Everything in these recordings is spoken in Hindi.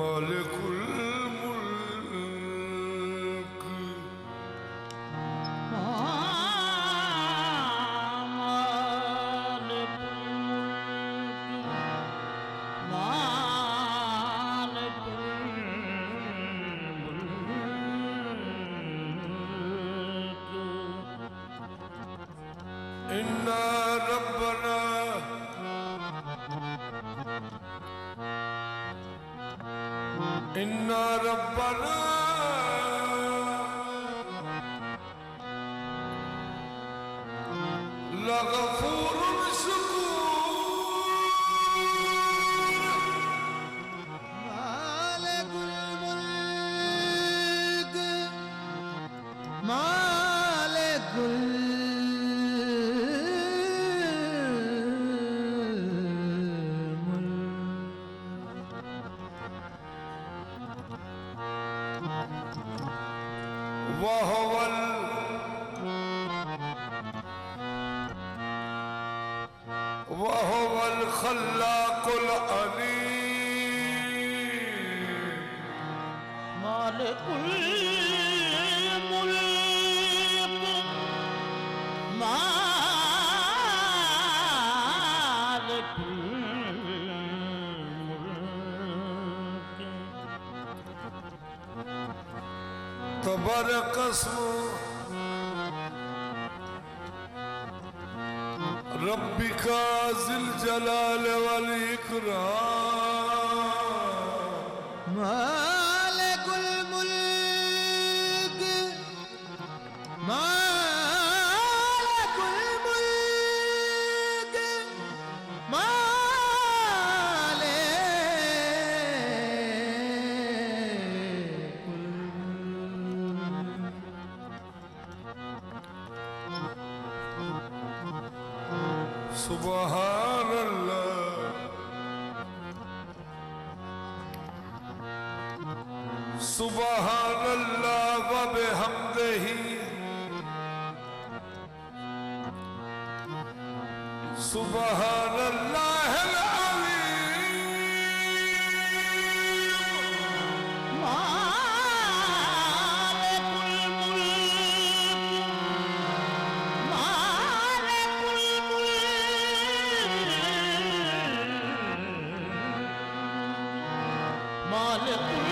मालिकुल मुल्क इन्ना रब्बना इन्ना रब्बना लगफूरुन शकूर मालिकुल मुल्क मालिकुल वहुवल खल्लाकुल अलीम मालिकुल मुल्क मालिकुल मुल्क तबारक अस्मु रब्बिका ज़िल जलाल वल इकराम मालिकुल मुल्क मालिकुल मुल्क सुबहानल्लाह सुबहानल्लाह व बिहम्दिही सुबहानल्लाहिल अज़ीम मालिकुल मुल्क मालिकुल मुल्क मालिकुल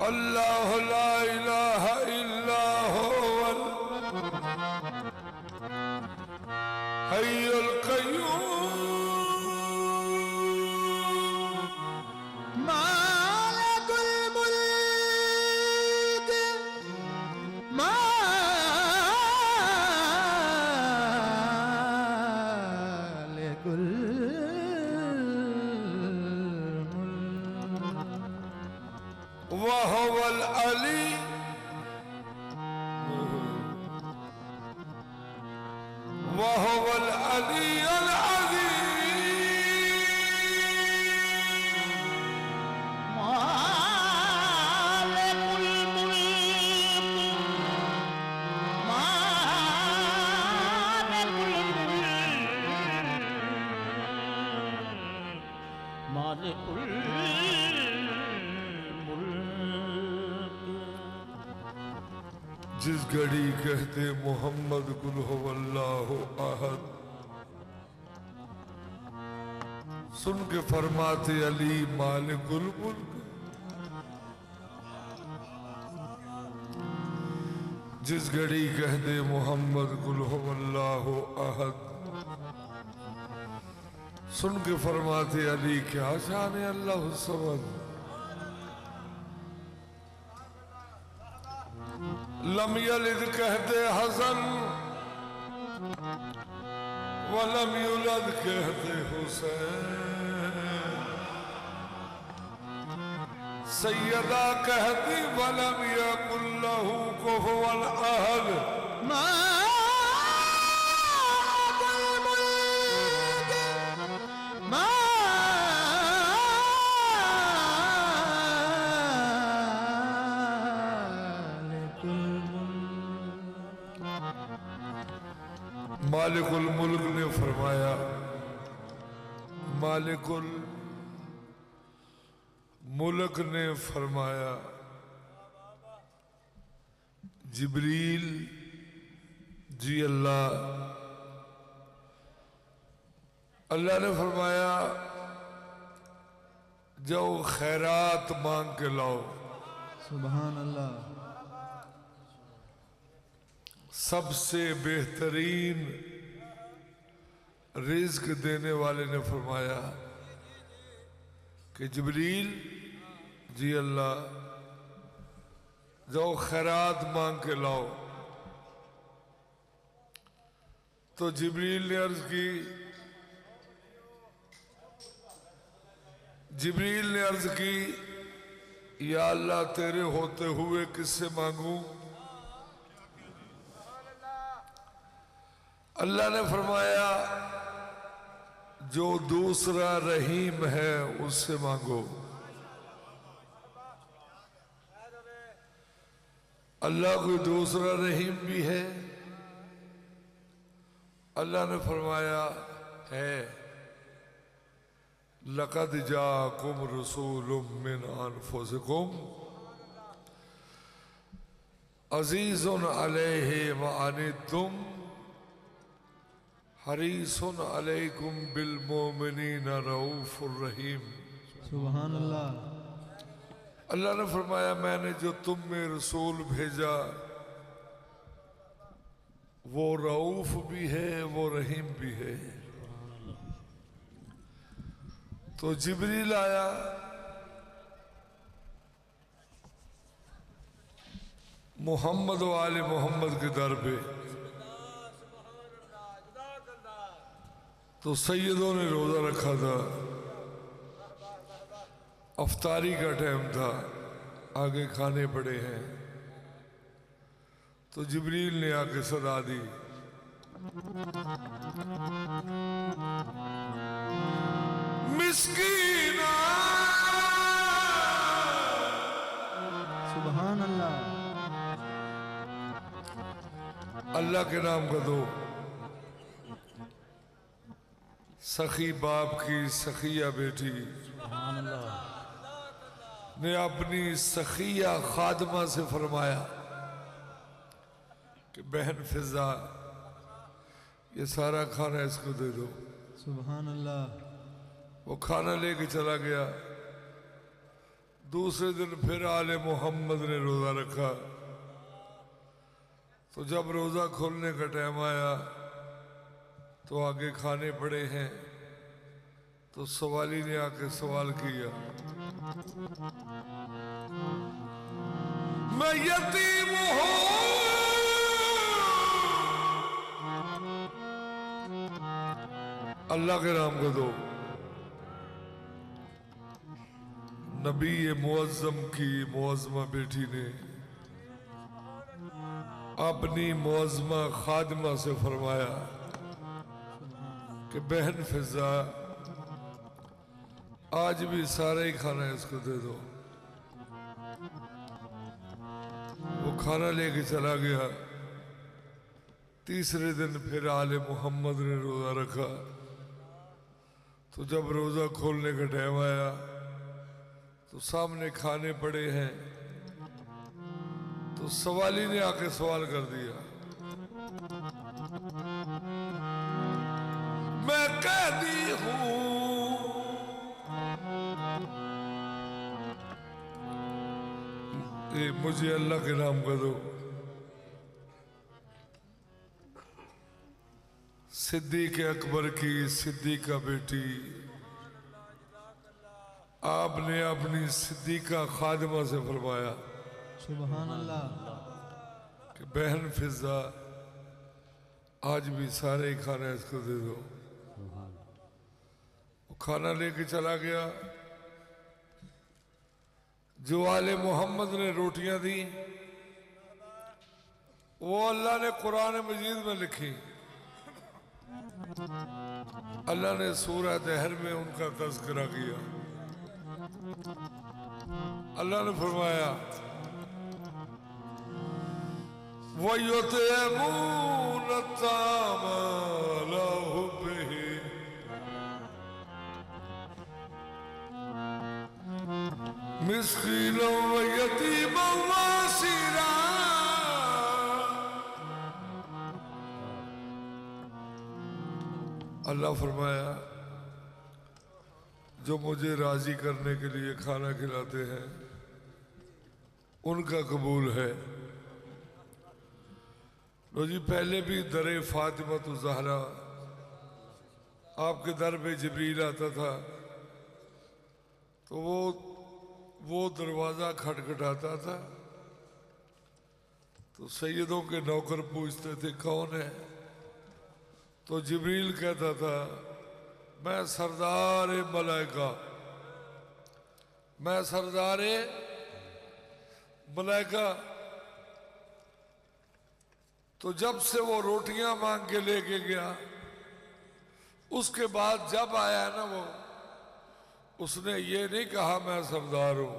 अल्लाह ला इलाहा इल्ला हुवल हय्युल क़य्यूम मालिकुल मुल्क मालिकुल वहुवल अली वहुवल अलीयुल अज़ीम मालिकुल मुल्क मालिकुल मुल्क मालिकुल जिस घड़ी कहते मोहम्मद कुल हुवल्लाहु अहद सुन के फरमाते अली मालिकुल मुल्क जिस घड़ी कहते मोहम्मद कुल हुवल्लाहु अहद सुन के फरमाते अली क्या जाने अल्लाह समद लम यलिद कहते हसन वलम युलद कहते हुसैन सैयदा कहती वलम यकुल लहू कुफुवन अहद मालिकुल मुल्क मालिकुल मुल्क ने फरमाया, मालिकुल मुल्क ने फरमाया, जिब्रील जी अल्लाह ने फरमाया जाओ खैरात मांग के लाओ। सुभान अल्लाह। सबसे बेहतरीन रिज्क देने वाले ने फरमाया कि जिब्रील जी अल्लाह जाओ खैरात मांग के लाओ। तो जिब्रील ने अर्ज की, जिब्रील ने अर्ज की या अल्लाह तेरे होते हुए किससे मांगू? अल्लाह ने फरमाया जो दूसरा रहीम है उससे मांगो। अल्लाह कोई दूसरा रहीम भी है? अल्लाह ने फरमाया है, लक़द जाकुम रसूलुम मिन अनफुसिकुम अज़ीज़ुन अलैहि व अनित्तुम हरीसुन अलैकुम बिल मोमिनीना रऊफुर रहीम। सुभान अल्लाह। अल्लाह ने फरमाया मैंने जो तुम में रसूल भेजा वो रऊफ भी है वो रहीम भी है। तो जिब्रील आया, मोहम्मद वाले मोहम्मद के दर पे, तो सैयदों ने रोजा रखा था, अफ्तारी का टाइम था, आगे खाने पड़े हैं। तो जिब्रील ने आके सदा दी, मिस्कीना। सुभान अल्लाह। अल्लाह के नाम का दो। सखी बाप की सखिया बेटी ने अपनी सखिया खादमा से फरमाया कि बहन फिजा ये सारा खाना इसको दे दो। सुभान अल्लाह। वो खाना लेके चला गया। दूसरे दिन फिर आले मोहम्मद ने रोजा रखा। तो जब रोजा खोलने का टाइम आया तो आगे खाने पड़े हैं। तो सवाली ने आके सवाल किया, मैं यतीम हूं, अल्लाह के नाम को दो। नबी मुअज्जम की मुअज्जमा बेटी ने अपनी मुअज्जमा खादिमा से फरमाया कि बहन फिजा आज भी सारा ही खाना इसको दे दो। वो खाना लेके चला गया। तीसरे दिन फिर आले मोहम्मद ने रोजा रखा। तो जब रोजा खोलने का टाइम आया तो सामने खाने पड़े हैं। तो सवाली ने आके सवाल कर दिया, मैं कैदी हूं, मुझे अल्लाह के नाम का दो। सिद्दीक अकबर की सिद्दीका बेटी, आपने अपनी सिद्दीका खादिमा से फरमाया सुभान अल्लाह कि बहन फिजा आज भी सारे ही खाना इसको दे दो। वो खाना लेके चला गया। जो आले मोहम्मद ने रोटियां दी वो अल्लाह ने कुरान मजीद में लिखी। अल्लाह ने सूरह दहर में उनका तज़किरा किया। अल्लाह ने फरमाया वयुतयमून ताम लहुब्बिह मिस्कीनों व यतीमों व असीरा। अल्लाह फरमाया जो मुझे राजी करने के लिए खाना खिलाते हैं उनका कबूल है। लो जी, पहले भी दरे फातिमा तो ज़हरा आपके दर पे जिब्रील आता था तो वो दरवाज़ा खटखटाता था तो सैयदों के नौकर पूछते थे कौन है, तो जिब्रील कहता था मैं सरदार मलाइका, मैं सरदार मलाइका। तो जब से वो रोटियां मांग के लेके गया उसके बाद जब आया ना वो, उसने ये नहीं कहा मैं सरदार हूं,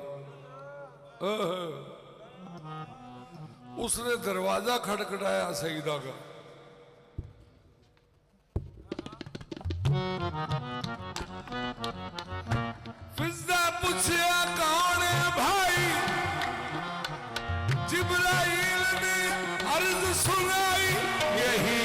उसने दरवाजा खटखटाया सईदा का। फिजा पूछया कौन है भाई, जिब्राइल ने अर्ज सुनाई यही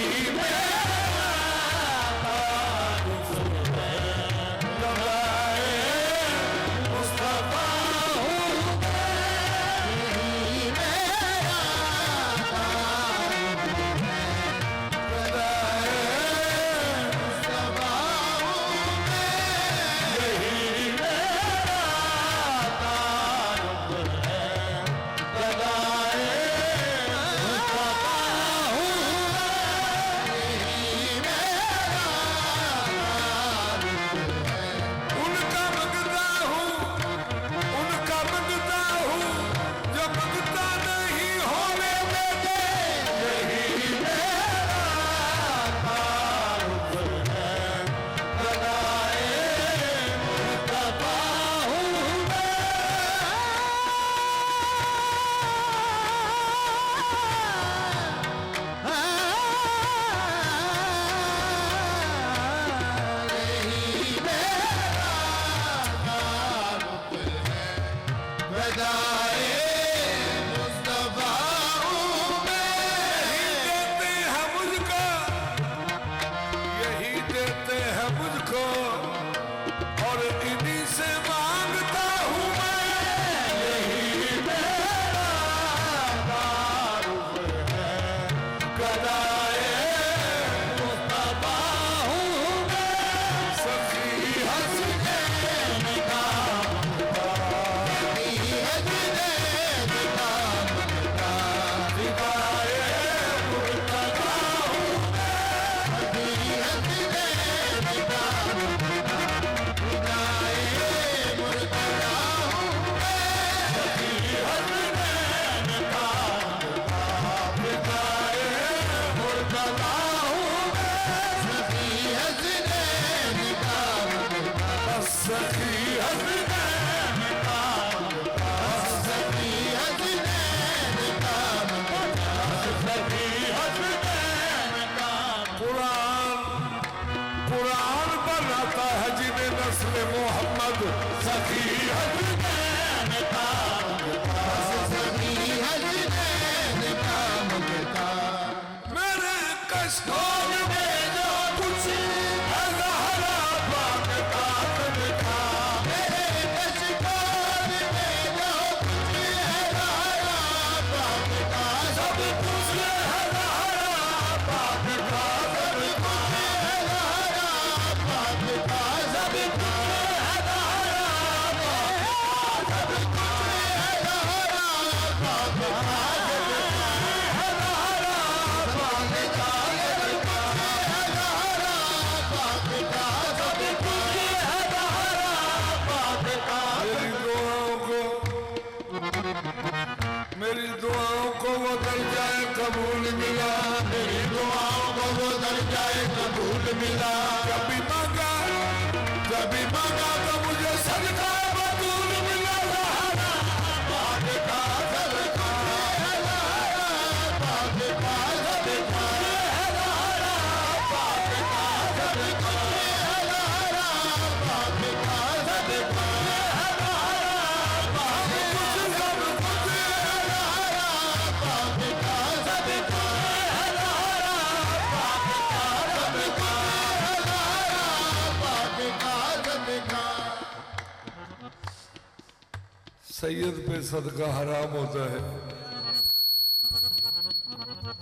सैयद पे सदका हराम होता है,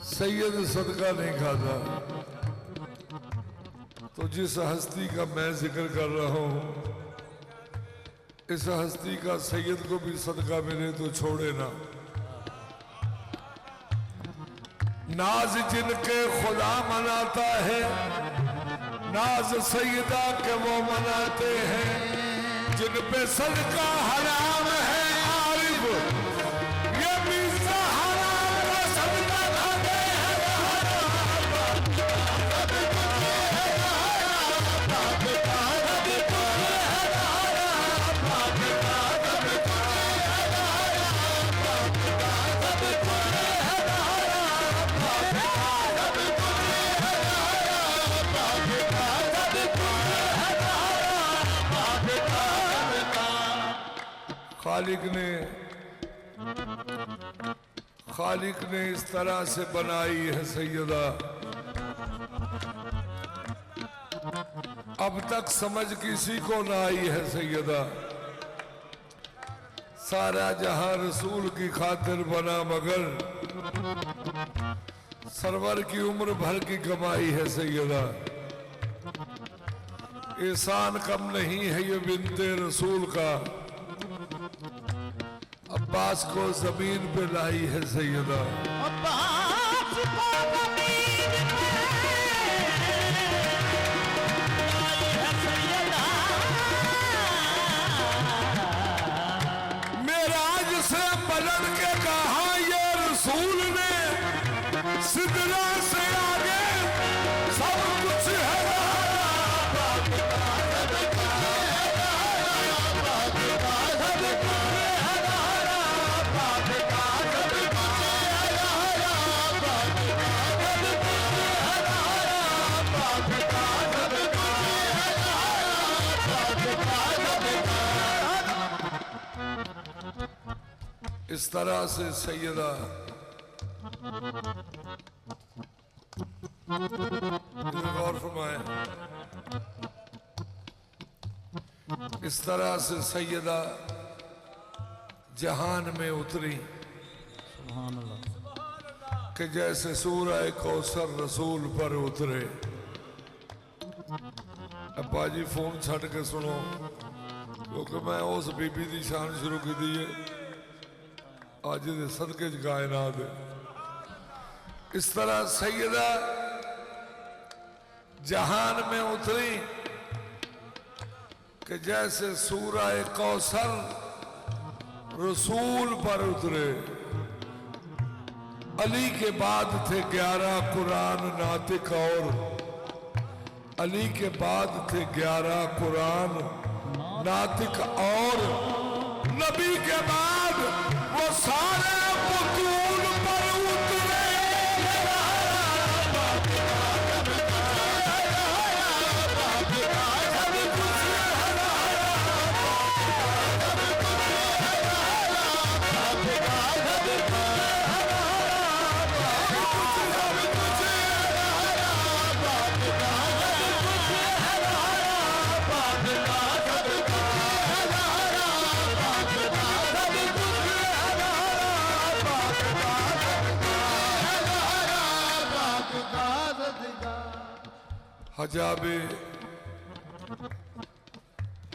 सैयद सदका नहीं खाता। तो जिस हस्ती का मैं जिक्र कर रहा हूं, इस हस्ती का सैयद को भी सदका मिले तो छोड़े ना। नाज जिनके खुदा मनाता है, नाज सैयदा के वो मनाते हैं, जिन पे सदका हराम है। आरिफ ये भी हराम का सदका खाते हैं। खालिक ने इस तरह से बनाई है सैयदा, अब तक समझ किसी को ना आई है सैयदा। सारा जहां रसूल की खातिर बना, मगर सरवर की उम्र भर की कमाई है सैयदा। एहसान कम नहीं है ये बिनते रसूल का, अब्बास को जमीन पे लाई है सैयदा। अब्बास को जमीन पे लाई है सैयदा। मेराज से पलट के कहा ये रसूल ने, सिदरा से आगे सब कुछ है। इस तरह से सैयदा गौर फरमाए, इस तरह से सैयदा जहान में उतरी कि जैसे सूरह कौसर रसूल पर उतरे। अब बाजी फोन छट के सुनो, क्योंकि मैं उस बीबी की शान शुरू की दी है आज दे सदके च कायनात। इस तरह सैयदा जहान में उतरी कि जैसे सूरह कौसर रसूल पर उतरे। अली के बाद थे 11 कुरान नातिक, और अली के बाद थे 11 कुरान नातिक, और नबी के बाद वो सारे बुतूल पर उतरे।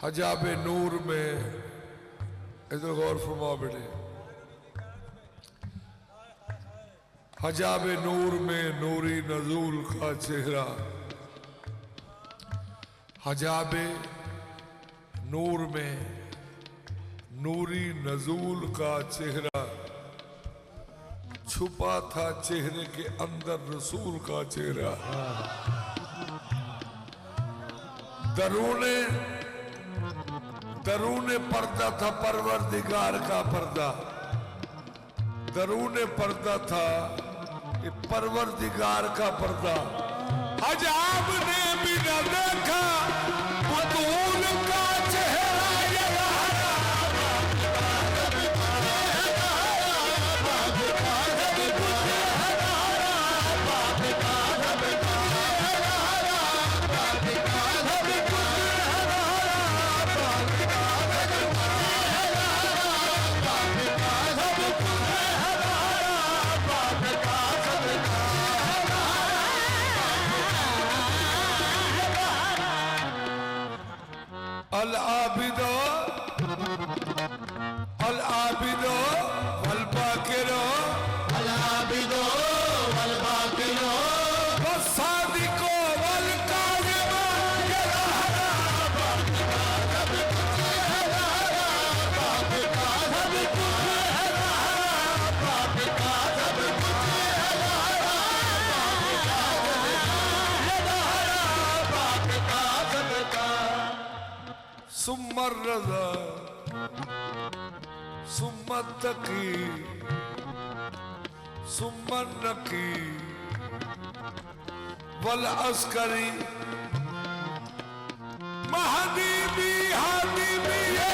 हजाबे नूर में, इधर गौर फरमाओ बेटे, हजाबे नूर में नूरी नजूल का चेहरा। हजाबे नूर में नूरी नजूल का चेहरा, छुपा था चेहरे के अंदर रसूल का चेहरा। दरूने पर्दा था परवरदिगार का पर्दा, दरूने पर्दा था ये परवरदिगार का पर्दा। हजाब ने भी न देखा बुतूल का चेहरा। सुमर रजा सुमत तकी सुमन नकी वल अस्करी महदी भी हादी भी ये